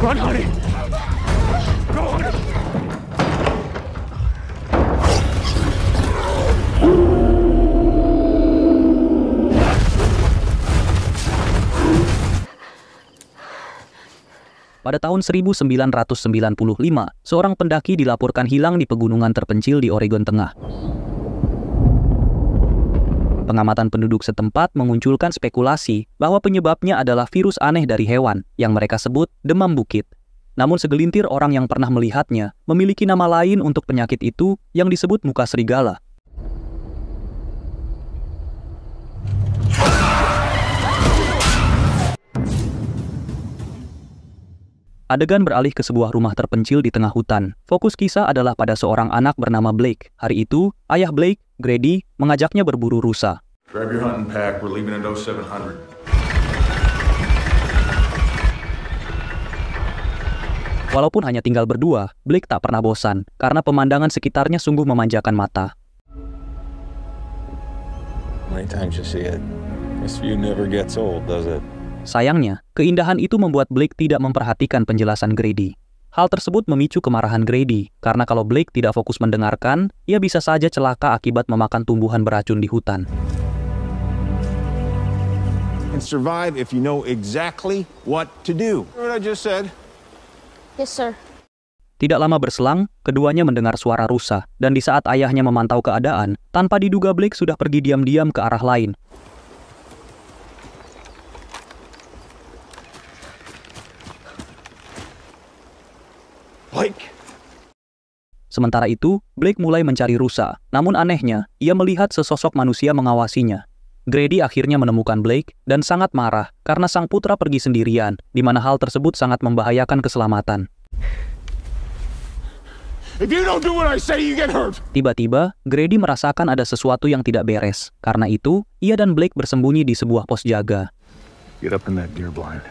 Run, honey. Run. Pada tahun 1995, seorang pendaki dilaporkan hilang di pegunungan terpencil di Oregon Tengah. Pengamatan penduduk setempat mengunculkan spekulasi bahwa penyebabnya adalah virus aneh dari hewan yang mereka sebut demam bukit. Namun segelintir orang yang pernah melihatnya memiliki nama lain untuk penyakit itu yang disebut muka serigala. Adegan beralih ke sebuah rumah terpencil di tengah hutan. Fokus kisah adalah pada seorang anak bernama Blake. Hari itu, ayah Blake, Grady, mengajaknya berburu rusa. Grab your hunting pack, we're leaving at 0700. Walaupun hanya tinggal berdua, Blake tak pernah bosan, karena pemandangan sekitarnya sungguh memanjakan mata. Many times you see it. This view never gets old, does it? Sayangnya, keindahan itu membuat Blake tidak memperhatikan penjelasan Grady. Hal tersebut memicu kemarahan Grady, karena kalau Blake tidak fokus mendengarkan, ia bisa saja celaka akibat memakan tumbuhan beracun di hutan. And survive if you know exactly what to do. What I just said? Yes, sir. Tidak lama berselang, keduanya mendengar suara rusa, dan di saat ayahnya memantau keadaan, tanpa diduga Blake sudah pergi diam-diam ke arah lain. Blake. Sementara itu, Blake mulai mencari rusa. Namun anehnya, ia melihat sesosok manusia mengawasinya. Grady akhirnya menemukan Blake dan sangat marah karena sang putra pergi sendirian, di mana hal tersebut sangat membahayakan keselamatan. If you don't do what I say, you get hurt. Tiba-tiba, Grady merasakan ada sesuatu yang tidak beres. Karena itu, ia dan Blake bersembunyi di sebuah pos jaga. Get up in that deer blind.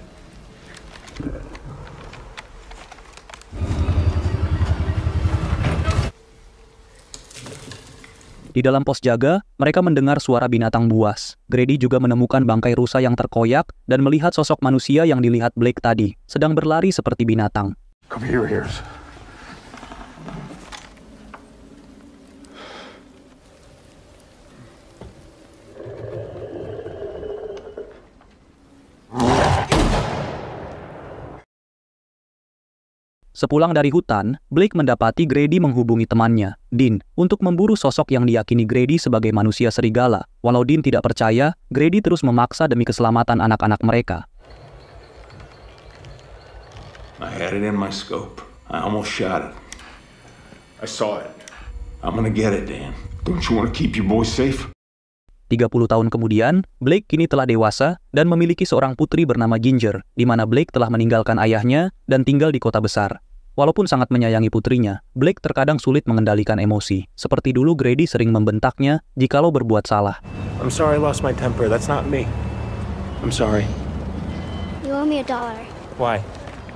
Di dalam pos jaga, mereka mendengar suara binatang buas. Grady juga menemukan bangkai rusa yang terkoyak dan melihat sosok manusia yang dilihat Blake tadi, sedang berlari seperti binatang. Cover your ears. Sepulang dari hutan, Blake mendapati Grady menghubungi temannya, Dean, untuk memburu sosok yang diyakini Grady sebagai manusia serigala. Walau Dean tidak percaya, Grady terus memaksa demi keselamatan anak-anak mereka. I had it in my scope. I almost shot it. I saw it. I'm gonna get it, Dan. Don't you want to keep your boys safe? 30 tahun kemudian, Blake kini telah dewasa dan memiliki seorang putri bernama Ginger, di mana Blake telah meninggalkan ayahnya dan tinggal di kota besar. Walaupun sangat menyayangi putrinya, Blake terkadang sulit mengendalikan emosi. Seperti dulu Grady sering membentaknya jikalau berbuat salah. I'm sorry I lost my temper. That's not me. I'm sorry. You owe me $1. Why?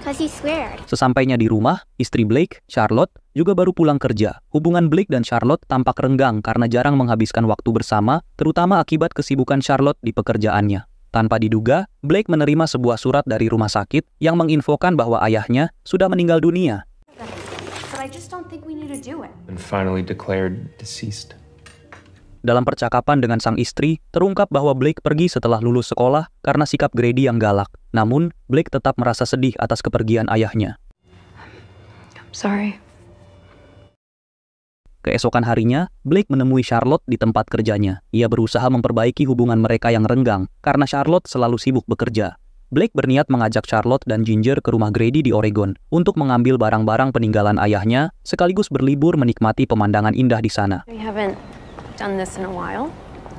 Because you sweared. Sesampainya di rumah, istri Blake, Charlotte, juga baru pulang kerja. Hubungan Blake dan Charlotte tampak renggang karena jarang menghabiskan waktu bersama, terutama akibat kesibukan Charlotte di pekerjaannya. Tanpa diduga, Blake menerima sebuah surat dari rumah sakit yang menginfokan bahwa ayahnya sudah meninggal dunia. But I just don't think we need to do it. And finally declared deceased. Dalam percakapan dengan sang istri, terungkap bahwa Blake pergi setelah lulus sekolah karena sikap Grady yang galak. Namun, Blake tetap merasa sedih atas kepergian ayahnya. I'm sorry. Keesokan harinya, Blake menemui Charlotte di tempat kerjanya. Ia berusaha memperbaiki hubungan mereka yang renggang karena Charlotte selalu sibuk bekerja. Blake berniat mengajak Charlotte dan Ginger ke rumah Grady di Oregon untuk mengambil barang-barang peninggalan ayahnya sekaligus berlibur menikmati pemandangan indah di sana. We haven't done this in a while.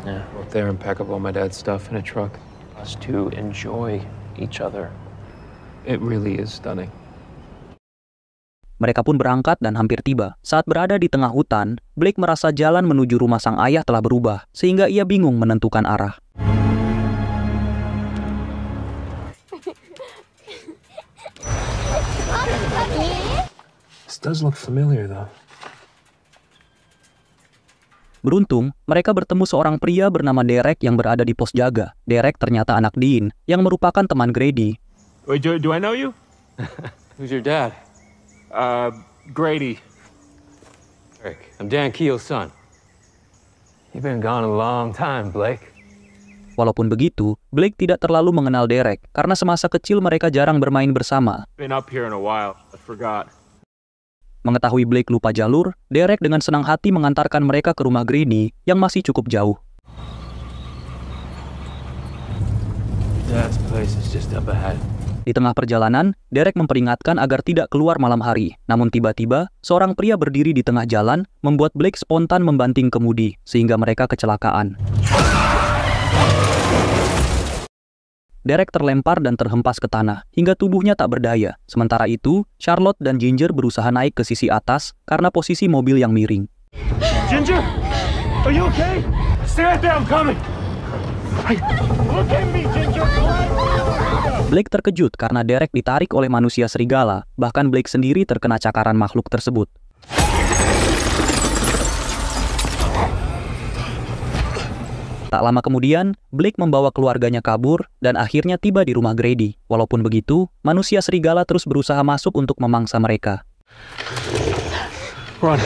Yeah, up there and pack up all my dad's stuff in a truck. Us to enjoy each other. It really is stunning. Mereka pun berangkat dan hampir tiba. Saat berada di tengah hutan, Blake merasa jalan menuju rumah sang ayah telah berubah, sehingga ia bingung menentukan arah. This does look familiar though. Beruntung, mereka bertemu seorang pria bernama Derek yang berada di pos jaga. Derek ternyata anak Dean, yang merupakan teman Grady. Wait, do I know you? Who's your dad? Grady. Eric, I'm Dan Keel's son. You've been gone a long time, Blake. Walaupun begitu, Blake tidak terlalu mengenal Derek karena semasa kecil mereka jarang bermain bersama. Been up here in a while. I forgot. Mengetahui Blake lupa jalur, Derek dengan senang hati mengantarkan mereka ke rumah Grady yang masih cukup jauh. Dad's place is just up ahead. Di tengah perjalanan, Derek memperingatkan agar tidak keluar malam hari. Namun tiba-tiba, seorang pria berdiri di tengah jalan membuat Blake spontan membanting kemudi sehingga mereka kecelakaan. Derek terlempar dan terhempas ke tanah hingga tubuhnya tak berdaya. Sementara itu, Charlotte dan Ginger berusaha naik ke sisi atas karena posisi mobil yang miring. Ginger, are you okay? Stay right there, I'm coming. Look at me, Ginger. Blake terkejut karena Derek ditarik oleh manusia serigala. Bahkan Blake sendiri terkena cakaran makhluk tersebut. Tak lama kemudian, Blake membawa keluarganya kabur dan akhirnya tiba di rumah Grady. Walaupun begitu, manusia serigala terus berusaha masuk untuk memangsa mereka. Run.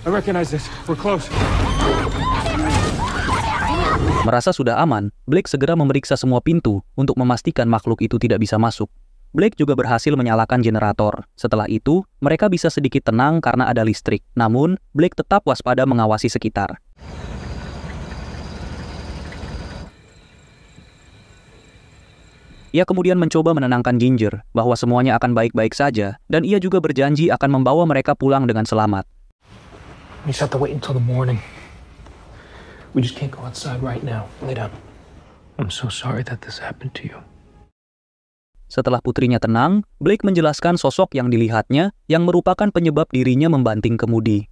I recognize this. We're close. Merasa sudah aman, Blake segera memeriksa semua pintu untuk memastikan makhluk itu tidak bisa masuk. Blake juga berhasil menyalakan generator. Setelah itu, mereka bisa sedikit tenang karena ada listrik. Namun, Blake tetap waspada mengawasi sekitar. Ia kemudian mencoba menenangkan Ginger bahwa semuanya akan baik-baik saja dan ia juga berjanji akan membawa mereka pulang dengan selamat. We just have to wait until the morning. We just can't go outside right now. Lay down. I'm so sorry that this happened to you. Setelah putrinya tenang, Blake menjelaskan sosok yang dilihatnya yang merupakan penyebab dirinya membanting kemudi.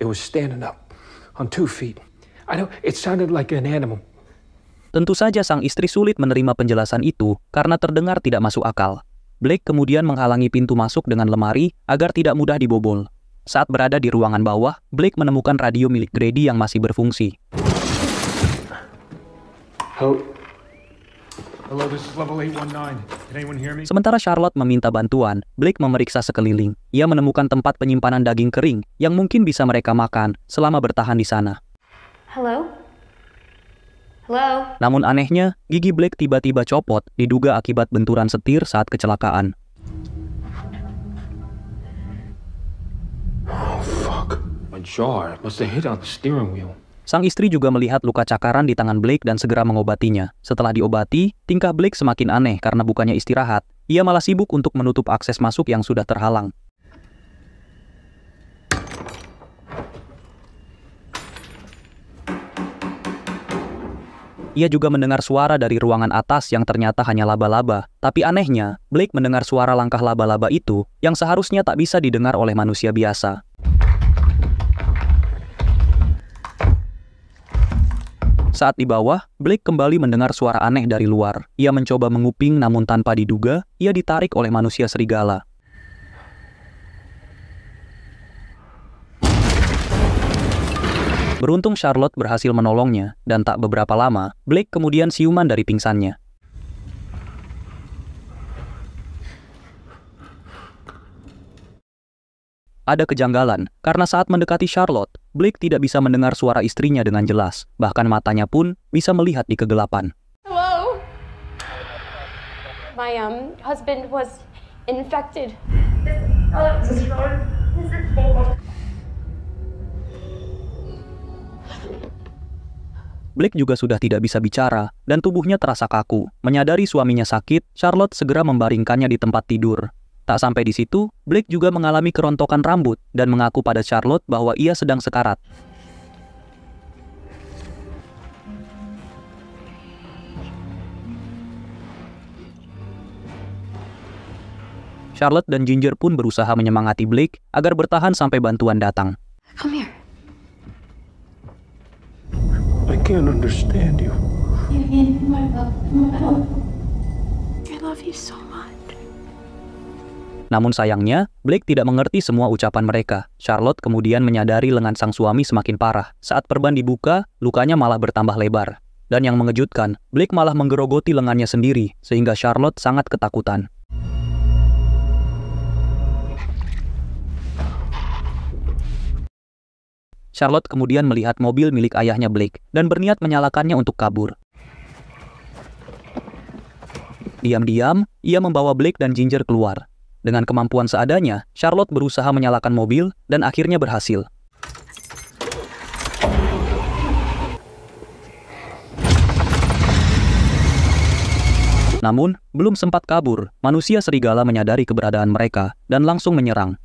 It was standing up on 2 feet. I know it sounded like an animal. Tentu saja sang istri sulit menerima penjelasan itu karena terdengar tidak masuk akal. Blake kemudian menghalangi pintu masuk dengan lemari agar tidak mudah dibobol. Saat berada di ruangan bawah, Blake menemukan radio milik Grady yang masih berfungsi. Hello, this is level 819. Can anyone hear me? Sementara Charlotte meminta bantuan, Blake memeriksa sekeliling. Ia menemukan tempat penyimpanan daging kering yang mungkin bisa mereka makan selama bertahan di sana. Hello? Hello? Namun anehnya, gigi Blake tiba-tiba copot, diduga akibat benturan setir saat kecelakaan. Oh, fuck. My jaw must have hit on the steering wheel. Sang istri juga melihat luka cakaran di tangan Blake dan segera mengobatinya. Setelah diobati, tingkah Blake semakin aneh karena bukannya istirahat. Ia malah sibuk untuk menutup akses masuk yang sudah terhalang. Ia juga mendengar suara dari ruangan atas yang ternyata hanya laba-laba. Tapi anehnya, Blake mendengar suara langkah laba-laba itu yang seharusnya tak bisa didengar oleh manusia biasa. Saat di bawah, Blake kembali mendengar suara aneh dari luar. Ia mencoba menguping namun tanpa diduga, ia ditarik oleh manusia serigala. Beruntung Charlotte berhasil menolongnya, dan tak beberapa lama, Blake kemudian siuman dari pingsannya. Ada kejanggalan, karena saat mendekati Charlotte, Blake tidak bisa mendengar suara istrinya dengan jelas, bahkan matanya pun bisa melihat di kegelapan. Hello? My husband was infected. Blake juga sudah tidak bisa bicara, dan tubuhnya terasa kaku. Menyadari suaminya sakit, Charlotte segera membaringkannya di tempat tidur. Tak sampai di situ, Blake juga mengalami kerontokan rambut dan mengaku pada Charlotte bahwa ia sedang sekarat. Charlotte dan Ginger pun berusaha menyemangati Blake agar bertahan sampai bantuan datang. Come here. I can't understand you. I love you so much. Namun sayangnya, Blake tidak mengerti semua ucapan mereka. Charlotte kemudian menyadari lengan sang suami semakin parah. Saat perban dibuka, lukanya malah bertambah lebar. Dan yang mengejutkan, Blake malah menggerogoti lengannya sendiri, sehingga Charlotte sangat ketakutan. Charlotte kemudian melihat mobil milik ayahnya Blake dan berniat menyalakannya untuk kabur. Diam-diam, ia membawa Blake dan Ginger keluar. Dengan kemampuan seadanya, Charlotte berusaha menyalakan mobil dan akhirnya berhasil. Namun, belum sempat kabur, manusia serigala menyadari keberadaan mereka dan langsung menyerang.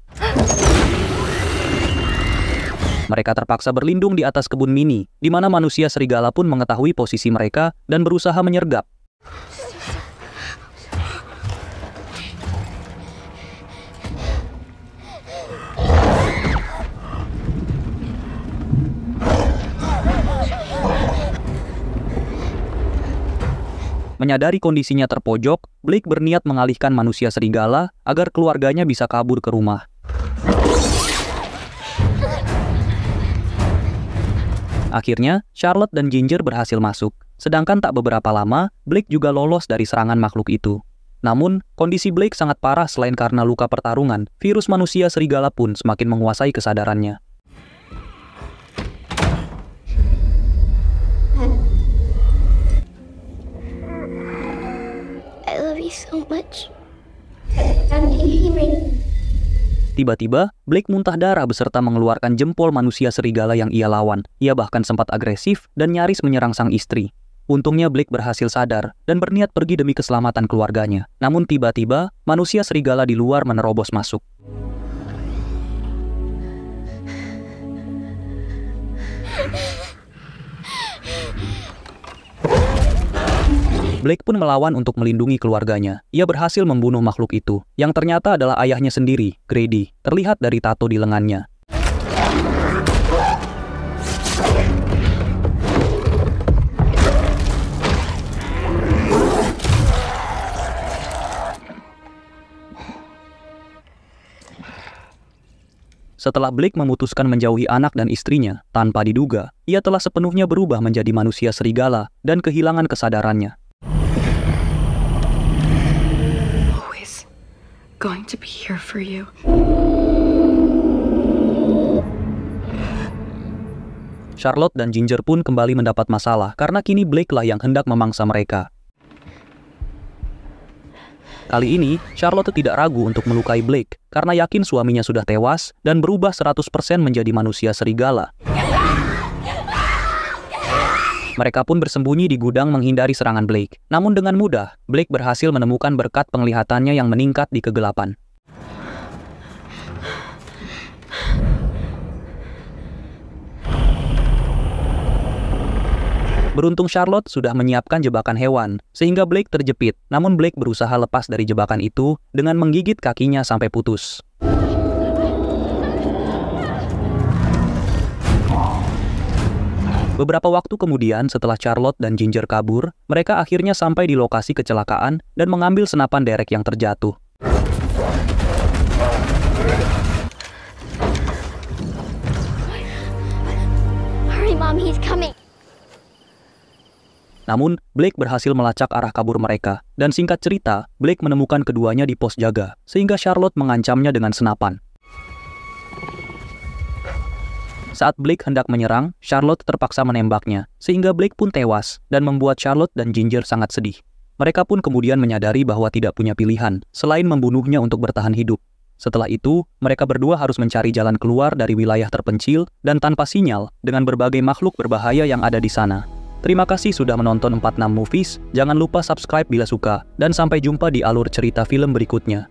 Mereka terpaksa berlindung di atas kebun mini, di mana manusia serigala pun mengetahui posisi mereka dan berusaha menyergap. Menyadari kondisinya terpojok, Blake berniat mengalihkan manusia serigala agar keluarganya bisa kabur ke rumah. Akhirnya, Charlotte dan Ginger berhasil masuk. Sedangkan tak beberapa lama, Blake juga lolos dari serangan makhluk itu. Namun, kondisi Blake sangat parah selain karena luka pertarungan. Virus manusia serigala pun semakin menguasai kesadarannya. I love you so much. Tiba-tiba, Blake muntah darah beserta mengeluarkan jempol manusia serigala yang ia lawan. Ia bahkan sempat agresif dan nyaris menyerang sang istri. Untungnya Blake berhasil sadar dan berniat pergi demi keselamatan keluarganya. Namun tiba-tiba, manusia serigala di luar menerobos masuk. Blake pun melawan untuk melindungi keluarganya. Ia berhasil membunuh makhluk itu, yang ternyata adalah ayahnya sendiri, Grady, terlihat dari tato di lengannya. Setelah Blake memutuskan menjauhi anak dan istrinya, tanpa diduga, ia telah sepenuhnya berubah menjadi manusia serigala dan kehilangan kesadarannya. Going to be here for you. Charlotte dan Ginger pun kembali mendapat masalah karena kini Blake lah yang hendak memangsa mereka. Kali ini, Charlotte tidak ragu untuk melukai Blake karena yakin suaminya sudah tewas dan berubah 100% menjadi manusia serigala. Mereka pun bersembunyi di gudang menghindari serangan Blake. Namun dengan mudah, Blake berhasil menemukan berkat penglihatannya yang meningkat di kegelapan. Beruntung Charlotte sudah menyiapkan jebakan hewan, sehingga Blake terjepit. Namun Blake berusaha lepas dari jebakan itu dengan menggigit kakinya sampai putus. Beberapa waktu kemudian, setelah Charlotte dan Ginger kabur, mereka akhirnya sampai di lokasi kecelakaan dan mengambil senapan derek yang terjatuh. Hurry, Mom, he's coming. Namun, Blake berhasil melacak arah kabur mereka, dan singkat cerita, Blake menemukan keduanya di pos jaga, sehingga Charlotte mengancamnya dengan senapan. Saat Blake hendak menyerang, Charlotte terpaksa menembaknya, sehingga Blake pun tewas dan membuat Charlotte dan Ginger sangat sedih. Mereka pun kemudian menyadari bahwa tidak punya pilihan selain membunuhnya untuk bertahan hidup. Setelah itu, mereka berdua harus mencari jalan keluar dari wilayah terpencil dan tanpa sinyal dengan berbagai makhluk berbahaya yang ada di sana. Terima kasih sudah menonton 46 Movies. Jangan lupa subscribe bila suka, dan sampai jumpa di alur cerita film berikutnya.